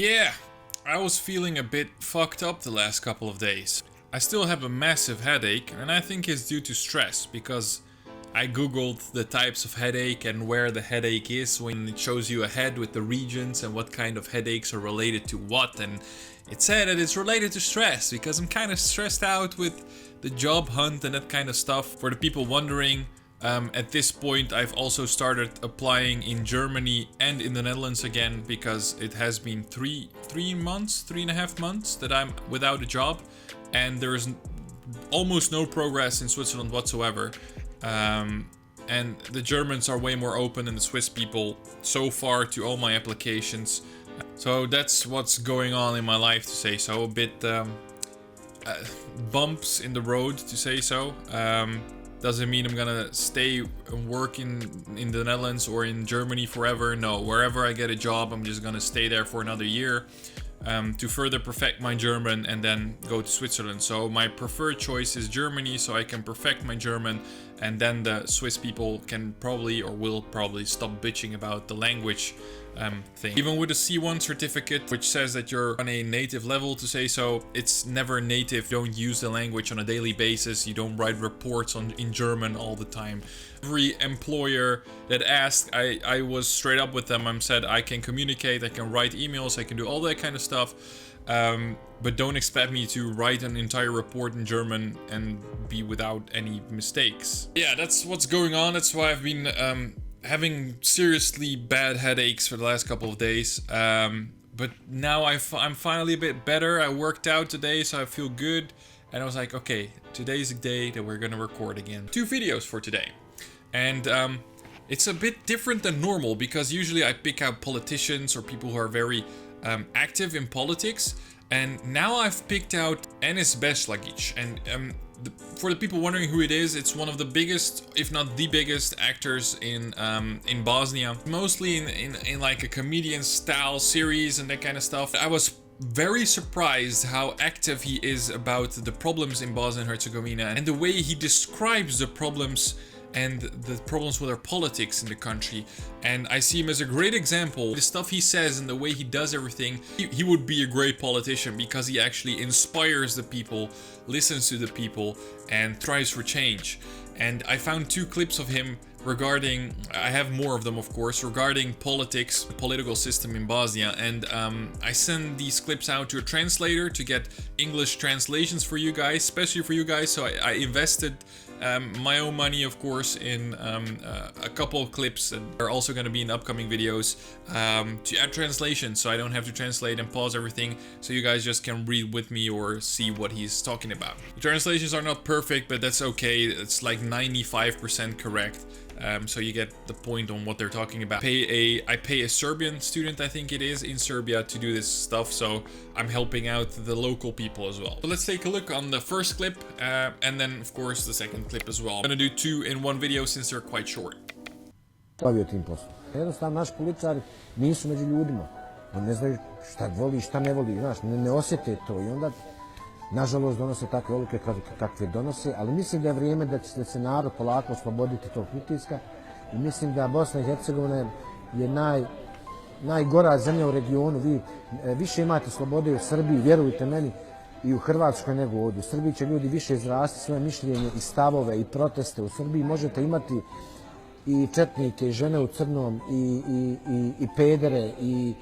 Yeah, I was feeling a bit fucked up the last couple of days. I still have a massive headache, and I think it's due to stress, because I googled the types of headache and where the headache is when it shows you a head with the regions and what kind of headaches are related to what, and it said that it's related to stress, because I'm kind of stressed out with the job hunt and that kind of stuff. For the people wondering, at this point I've also started applying in Germany and in the Netherlands again, because it has been 3.5 months that I'm without a job, and there's almost no progress in Switzerland whatsoever. And the Germans are way more open than the Swiss people so far to all my applications. So that's what's going on in my life, to say so. A bit bumps in the road, to say so. Doesn't mean I'm gonna stay and work in the Netherlands or in Germany forever. No, wherever I get a job, I'm just gonna stay there for another year to further perfect my German and then go to Switzerland. So my preferred choice is Germany, so I can perfect my German, and then the Swiss people can probably, or will probably, stop bitching about the language thing. Even with a C1 certificate, which says that you're on a native level, to say so, it's never native. You don't use the language on a daily basis. You don't write reports in German all the time. Every employer that asked, I was straight up with them. I said I can communicate, I can write emails, I can do all that kind of stuff. But don't expect me to write an entire report in German and be without any mistakes. Yeah, that's what's going on. That's why I've been having seriously bad headaches for the last couple of days. But now I'm finally a bit better. I worked out today, so I feel good. And I was like, okay, today's the day that we're gonna record again. 2 videos for today. And it's a bit different than normal, because usually I pick out politicians or people who are very active in politics. And now I've picked out Enis Beslagic. And for the people wondering who it is, it's one of the biggest, if not the biggest, actors in Bosnia. Mostly in like a comedian style series and that kind of stuff. I was very surprised how active he is about the problems in Bosnia and Hercegovina, and the way he describes the problems and the problems with our politics in the country. And I see him as a great example. The stuff he says and the way he does everything, he would be a great politician, because he actually inspires the people, listens to the people, and tries for change. And I found 2 clips of him regarding, I have more of them of course, regarding politics, the political system in Bosnia. And I send these clips out to a translator to get English translations for you guys, especially for you guys. So I invested my own money, of course, in a couple of clips that are also going to be in upcoming videos to add translation, so I don't have to translate and pause everything, so you guys just can read with me or see what he's talking about. The translations are not perfect, but that's okay. It's like 95% correct. So you get the point on what they're talking about. I pay a Serbian student, I think it is, in Serbia to do this stuff, so I'm helping out the local people as well. So let's take a look on the first clip, and then of course the second clip as well. I'm gonna do 2 in 1 video since they're quite short. Jednostavno, naši političari nisu među ljudima. Oni ne znaju šta voli i šta ne voli, znaš, ne osjete to i onda, nažalost, donose takve odluke kakve donose, ali mislim da je vrijeme da se narod polako osloboditi tog pritiska i mislim da Bosna i Hercegovina je najgora zemlja u regionu. Vi više imate slobode u Srbiji, vjerujte meni, i u Hrvatskoj nego ovdje. U Srbiji će ljudi više izrasti svoje mišljenje i stavove i proteste. U Srbiji možete imati i četnike, i žene u crnom, i pedere, i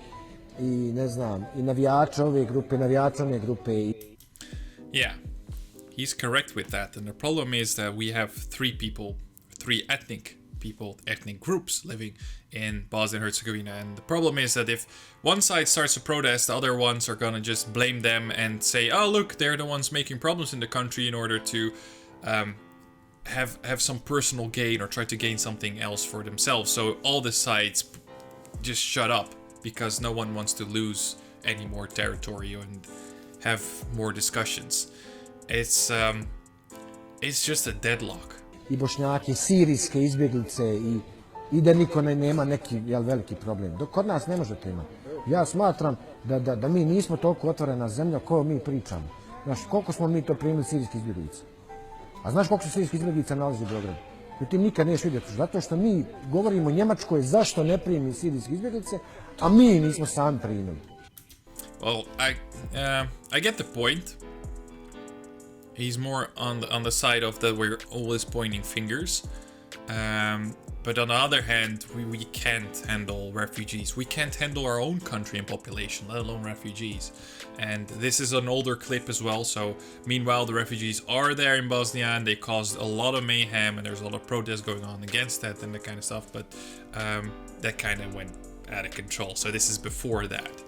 ne znam, i navijače ove grupe, navijače one grupe. Yeah, he's correct with that, and the problem is that we have 3 ethnic groups living in Bosnia and Herzegovina, and the problem is that if one side starts to protest, the other ones are gonna just blame them and say, oh look, they're the ones making problems in the country, in order to have some personal gain or try to gain something else for themselves. So all the sides just shut up, because no one wants to lose any more territory and have more discussions. It's just a deadlock. I Bošnjaki, sirijske izbjeglice, i da niko nema neki veliki problem. Dok kod nas ne možete imati. Ja smatram da mi nismo toliko otvorena zemlja koju mi pričamo. Znaš, koliko smo mi to primili sirijskih izbjeglica? A znaš koliko su sirijskih izbjeglica nalazi u Beogradu? Ti nikad neš vidjeti, zato što mi govorimo Njemačkoj zašto ne primi sirijske izbjeglice, a mi nismo sami primili. Well, I get the point. He's more on the side of that we're always pointing fingers. But on the other hand, we can't handle refugees. We can't handle our own country and population, let alone refugees. And this is an older clip as well. So meanwhile, the refugees are there in Bosnia and they caused a lot of mayhem and there's a lot of protests going on against that and that kind of stuff. But that kind of went out of control. So this is before that.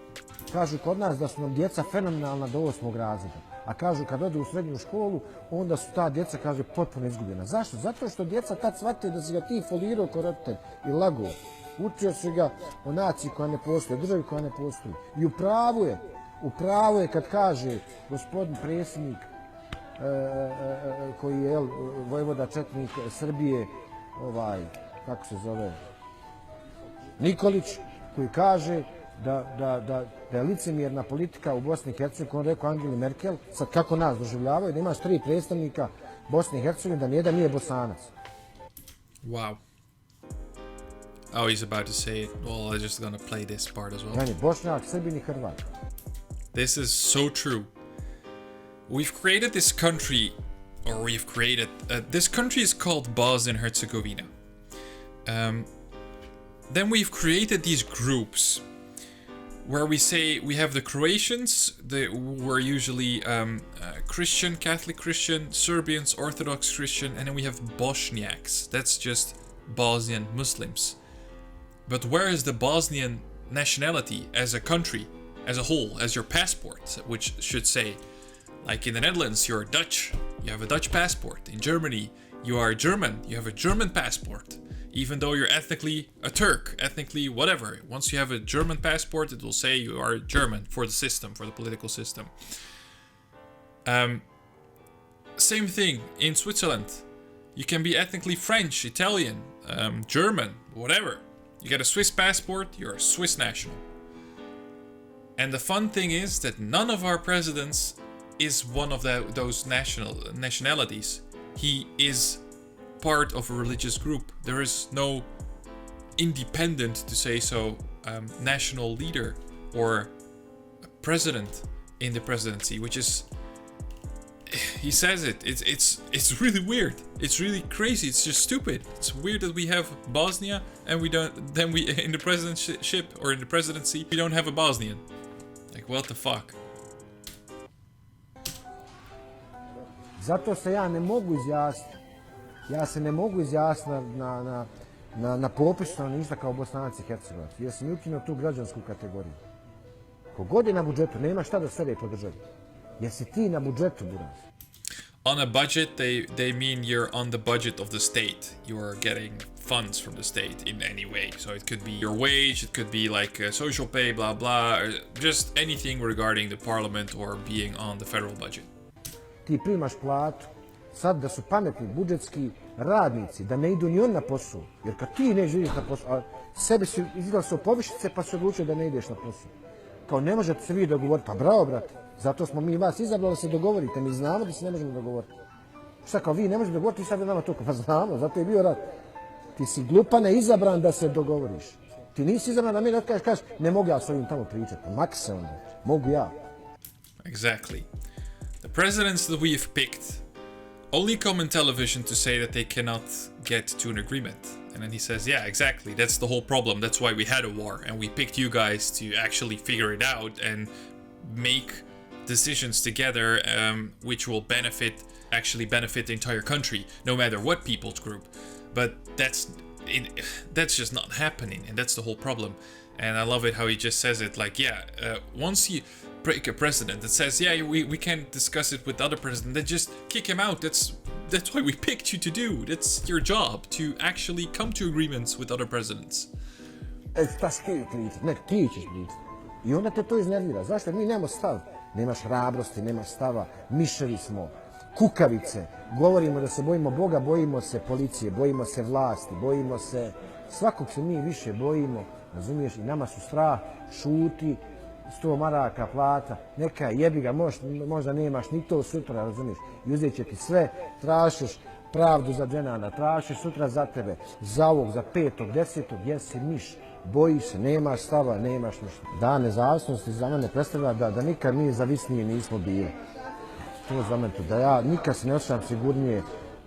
Kažu kod nas da su nam djeca fenomenalna do 8. razreda. A kažu kad odu u srednju školu, onda su ta djeca, kaže, potpuno izgubljena. Zašto? Zato što djeca tad shvataju da si ga ti folirao ko roditelj i lago. Učio si ga o naciji koja ne postoji, o državi koja ne postoji. I u pravu je kad kaže gospodin predsjednik koji je vojvoda četnik Srbije, kako se zove, Nikolić, koji kaže da je licemjerna politika u Bosni i Hercegovini, kao rekao Angeli Merkel, sad kako nas doživljavaju, da imaš 3 predstavnika Bosne i Hercegovine, da nijedan nije Bosanac. Wow. Oh, he's about to say it. Well, I'm just gonna play this part as well. Yani, Bošnjak, Srbin i Hrvat. This is so true. We've created this country, or we've created... this country is called Bosnia and Hercegovina. Then we've created these groups where we say we have the Croatians, who are usually Christian, Catholic Christian, Serbians, Orthodox Christian, and then we have Bosniaks. That's just Bosnian Muslims. But where is the Bosnian nationality as a country, as a whole, as your passport, which should say, like in the Netherlands, you're Dutch, you have a Dutch passport. In Germany, you are German, you have a German passport. Even though you're ethnically a Turk, ethnically whatever. Once you have a German passport, it will say you are German for the system, for the political system. Same thing in Switzerland. You can be ethnically French, Italian, German, whatever. You get a Swiss passport, you're a Swiss national. And the fun thing is that none of our presidents is one of those nationalities. He is part of a religious group. There is no independent, to say so, national leader or president in the presidency, which is, he says it's really weird. It's really crazy. It's just stupid. It's weird that we have Bosnia and we don't, then we in the presidentship or in the presidency we don't have a Bosnian. Like, what the fuck? Zato se ja ne mogu izjasniti. Ja se ne mogu izjasniti na popisu stanovništva kao Bosanci i Hercegovci, jer sam ukinuo tu građansku kategoriju. Kogod je na budžetu, nema šta da sede po državi. Jer si ti na budžetu, buraz. On a budget, they mean you're on the budget of the state. You are getting funds from the state in any way. So it could be your wage, it could be like social pay, blah blah, or just anything regarding the parliament or being on the federal budget. Ti primaš platu. Sad da su pametni budžetski radnici, da ne idu ni on na posao. Jer kad ti ne živiš na posao, a sebi su izglasao povišice pa su odlučili da ne ideš na posao. Kao ne možete se vi dogovoriti, pa bravo brate, zato smo mi vas izabrali da se dogovorite, mi znamo da se ne možemo dogovoriti. Šta kao vi ne možete dogovoriti, sad je nama to, pa znamo, zato je bio rat. Ti si glupane izabran da se dogovoriš. Ti nisi izabran da meni kažeš, ne mogu ja s ovim tamo pričati, pa maki se onda, mogu ja. Exactly. The presidents that we've picked only come on television to say that they cannot get to an agreement. And then he says, yeah, exactly, that's the whole problem. That's why we had a war. And we picked you guys to actually figure it out and make decisions together which will actually benefit the entire country, no matter what people's group. But that's just not happening. And that's the whole problem. And I love it how he just says it like, yeah, once you break a president that says, yeah, we can't discuss it with the other president, then just kick him out. That's what we picked you to do. That's your job, to actually come to agreements with other presidents. Šta si ti pričati? Ne, ti ćeš pričati. I onda te to iznervira. Zašto? Mi nemamo stav. Nemaš hrabrosti, nemaš stava. Miševi smo, kukavice. Govorimo da se bojimo Boga, bojimo se policije, bojimo se vlasti, bojimo se... Svakog se mi više bojimo, razumiješ? I nama su strah, šuti, 100 maraka plata, neka jebi ga, možda nemaš ni to sutra, razumiješ? I uzet će ti sve, tražiš pravdu za dženana, tražiš sutra za tebe, za ovog, za 5., 10., jer si miš. bojiš se, nemaš stava, nemaš ništa. Da, nezavisnosti za mene predstavlja da nikad mi zavisniji nismo bili. To za mene to, da ja nikad se ne osjećam sigurnije,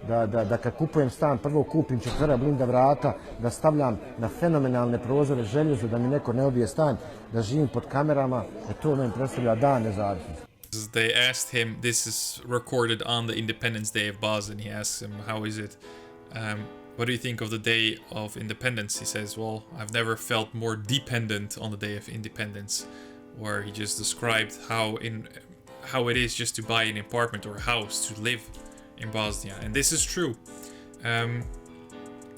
da kad kupujem stan, prvo kupim 4 blinda vrata, da stavljam na fenomenalne prozore željezo, da mi neko ne obije stan, da živim pod kamerama, to meni predstavlja dan nezavisnosti. They asked him, this is recorded on the Independence Day of Bosnia, he asks him, how is it? What do you think of the day of independence? He says, well, I've never felt more dependent on the day of independence, where he just described how it is just to buy an apartment or a house to live in Bosnia. And this is true.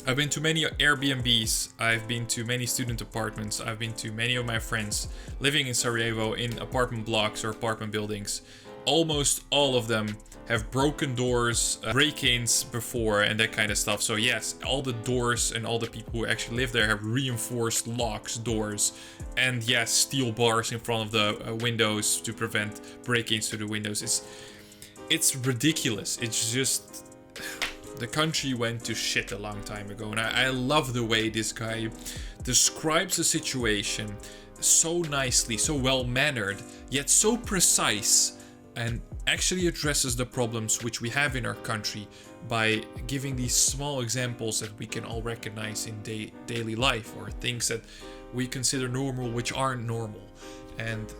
I've been to many Airbnbs, I've been to many student apartments, I've been to many of my friends living in Sarajevo in apartment blocks or apartment buildings. Almost all of them have broken doors, break-ins before and that kind of stuff. So yes, all the doors and all the people who actually live there have reinforced locks, doors, and yes, steel bars in front of the windows to prevent break-ins to the windows. It's ridiculous. It's just... the country went to shit a long time ago, and I love the way this guy describes the situation so nicely, so well-mannered, yet so precise, and actually addresses the problems which we have in our country by giving these small examples that we can all recognize in daily life, or things that we consider normal which aren't normal. And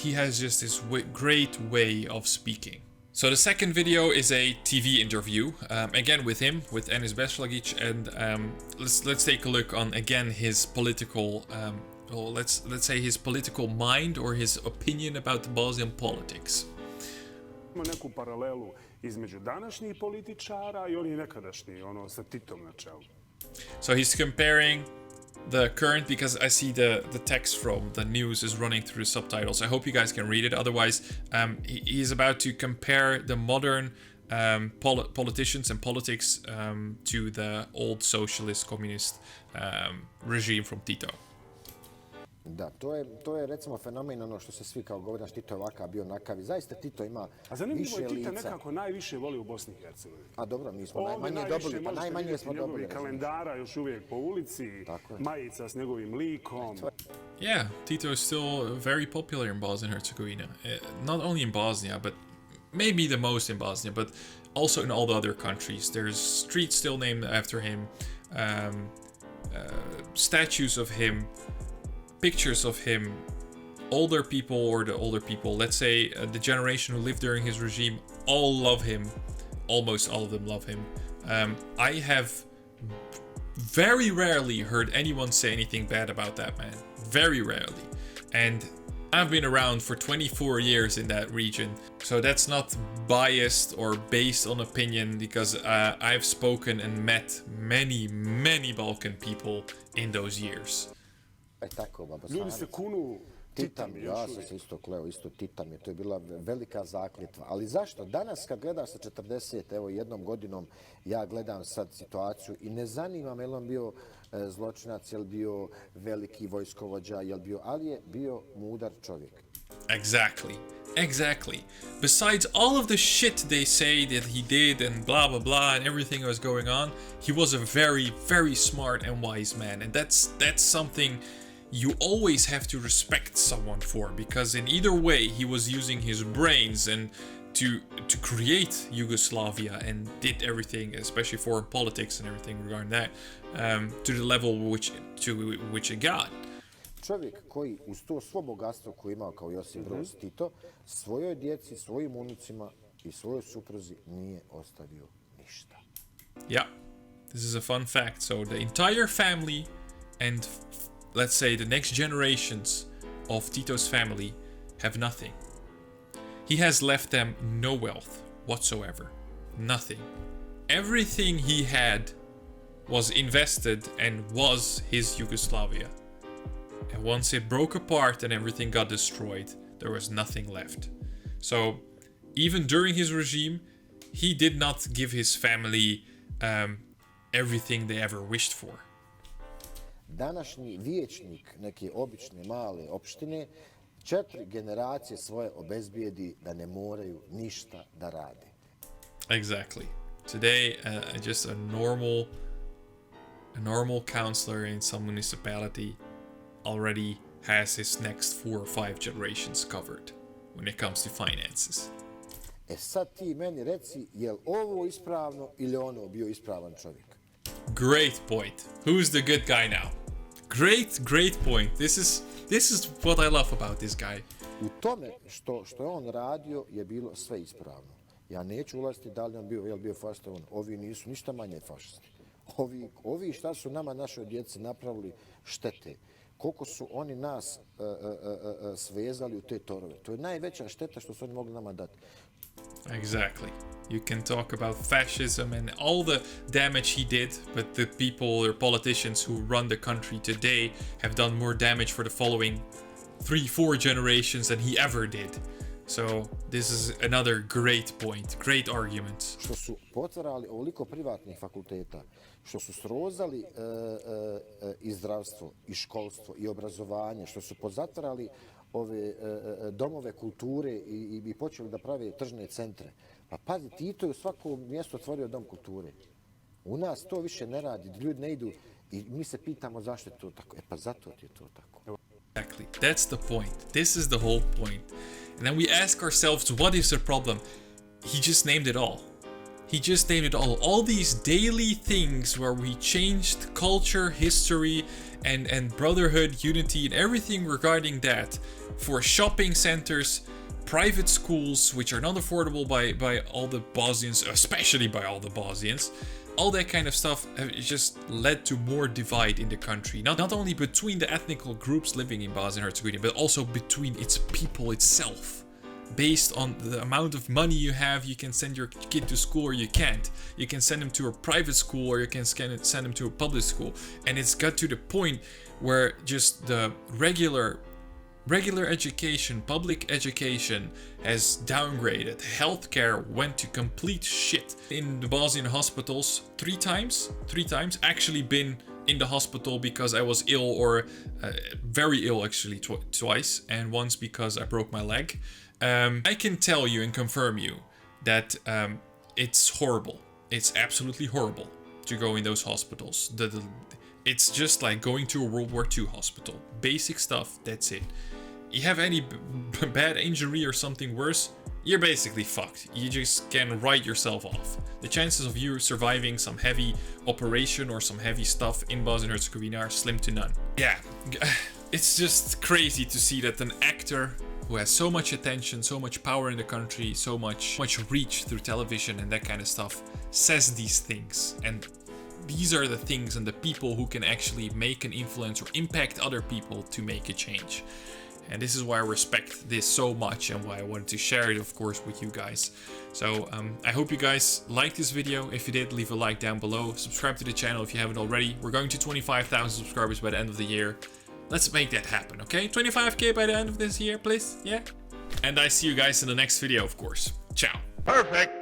he has just this great way of speaking. So the second video is a TV interview, again with him, with Enis Beslagic, and let's take a look on again his political, well, let's say his political mind or his opinion about the Bosnian politics. Neku paralelu između današnjih političara I onih nekadašnjih, ono sa Titom na čelu. So he's comparing the current, because I see the text from the news is running through the subtitles. I hope you guys can read it. Otherwise, he's about to compare the modern politicians and politics to the old socialist communist regime from Tito. Da, to je recimo fenomen ono što se svi kao govore, Tito je ovakav, bio onakav. I zaista Tito ima A zanimljivo više je Tita lica. nekako najviše voli u Bosni I Hercegovini. A dobro, mi smo Ovdje najmanje dobili, pa najmanje smo dobili. Njegovih kalendara još uvijek po ulici, majica s njegovim likom. Yeah, Tito is still very popular in Bosnia and Herzegovina. Not only in Bosnia, but maybe the most in Bosnia, but also in all the other countries. There's streets still named after him, statues of him, pictures of him. Older people, or the older people, let's say the generation who lived during his regime, all love him. Almost all of them love him. I have very rarely heard anyone say anything bad about that man. Very rarely. And I've been around for 24 years in that region, so that's not biased or based on opinion, because I've spoken and met many Balkan people in those years. Tako, baba Ljudi se kunu Titam, ja sam se isto kleo, isto Titam je, to je bila velika zakljetva. Ali zašto? Danas kad gledaš sa 40, evo jednom godinom, ja gledam sad situaciju I ne zanima me je li on bio zločinac, je li bio veliki vojskovođa, je li bio, ali je bio mudar čovjek. Exactly. Besides all of the shit they say that he did and blah blah blah and everything that was going on, he was a very smart and wise man, and that's something you always have to respect someone for, because in either way he was using his brains and to create Yugoslavia and did everything, especially foreign politics and everything regarding that, to the level which it got. Čovjek koji uz to svo bogatstvo koje imao kao Josip Broz Tito, svojoj djeci, svojim unucima I svojoj supruzi nije ostavio ništa. Yeah, this is a fun fact. So the entire family and let's say the next generations of Tito's family have nothing. He has left them no wealth whatsoever. Nothing. Everything he had was invested and was his Yugoslavia. And once it broke apart and everything got destroyed, there was nothing left. So even during his regime, he did not give his family everything they ever wished for. Današnji vijećnik neke obične male opštine 4 generacije svoje obezbijedi da ne moraju ništa da rade. Exactly. Today, just a normal a normal councillor in some municipality already has his next 4 or 5 generations covered when it comes to finances. E sad ti meni reci, je li ovo ispravno ili ono bio ispravan čovjek? Great point. Who's the good guy now? Great point. This is what I love about this guy. U tome što je on radio je bilo sve ispravno. Ja neću ulaziti da li on bio fašista, ovi nisu ništa manje fašisti. Ovi šta su nama, našoj djeci napravili štete. Koliko su oni nas svezali u te torove. To je najveća šteta što su oni mogli nama dati. Exactly. You can talk about fascism and all the damage he did, but the people or politicians who run the country today have done more damage for the following 3-4 generations than he ever did. So this is another great point, great argument. Što su potvarali ovoliko privatnih fakulteta, što su srozali i zdravstvo, i školstvo, i obrazovanje, što su pozatvarali ove domove kulture i počeli da prave tržne centre. Pa pazi, Tito je u svakom mjestu otvorio dom kulture. U nas to više ne radi, ljudi ne idu i mi se pitamo zašto je to tako. E pa zato ti je to tako. Exactly, that's the point. This is the whole point. And then we ask ourselves, what is the problem? He just named it all. He just named it all. All these daily things where we changed culture, history, and brotherhood, unity, and everything regarding that for shopping centers, private schools, which are not affordable by all the Bosnians, especially by all the Bosnians. All that kind of stuff just led to more divide in the country. Not only between the ethnical groups living in Bosnia and Herzegovina, but also between its people itself. Based on the amount of money you have, you can send your kid to school or you can't. You can send him to a private school or you can send him to a public school. And it's got to the point where just the regular education, public education has downgraded. Healthcare went to complete shit. In the Bosnian hospitals, 3 times, actually been in the hospital because I was ill or very ill actually twice, and once because I broke my leg. I can tell you and confirm you that it's horrible. It's absolutely horrible to go in those hospitals. It's just like going to a World War II hospital. Basic stuff, that's it. You have any bad injury or something worse, you're basically fucked. You just can write yourself off. The chances of you surviving some heavy operation or some heavy stuff in Bosnia and Herzegovina are slim to none. Yeah, it's just crazy to see that an actor who has so much attention, so much power in the country, so much reach through television and that kind of stuff, says these things. And these are the things and the people who can actually make an influence or impact other people to make a change. And this is why I respect this so much and why I wanted to share it, of course, with you guys. So I hope you guys liked this video. If you did, leave a like down below. Subscribe to the channel if you haven't already. We're going to 25,000 subscribers by the end of the year. Let's make that happen, okay? 25k by the end of this year, please? Yeah? And I see you guys in the next video, of course. Ciao. Perfect.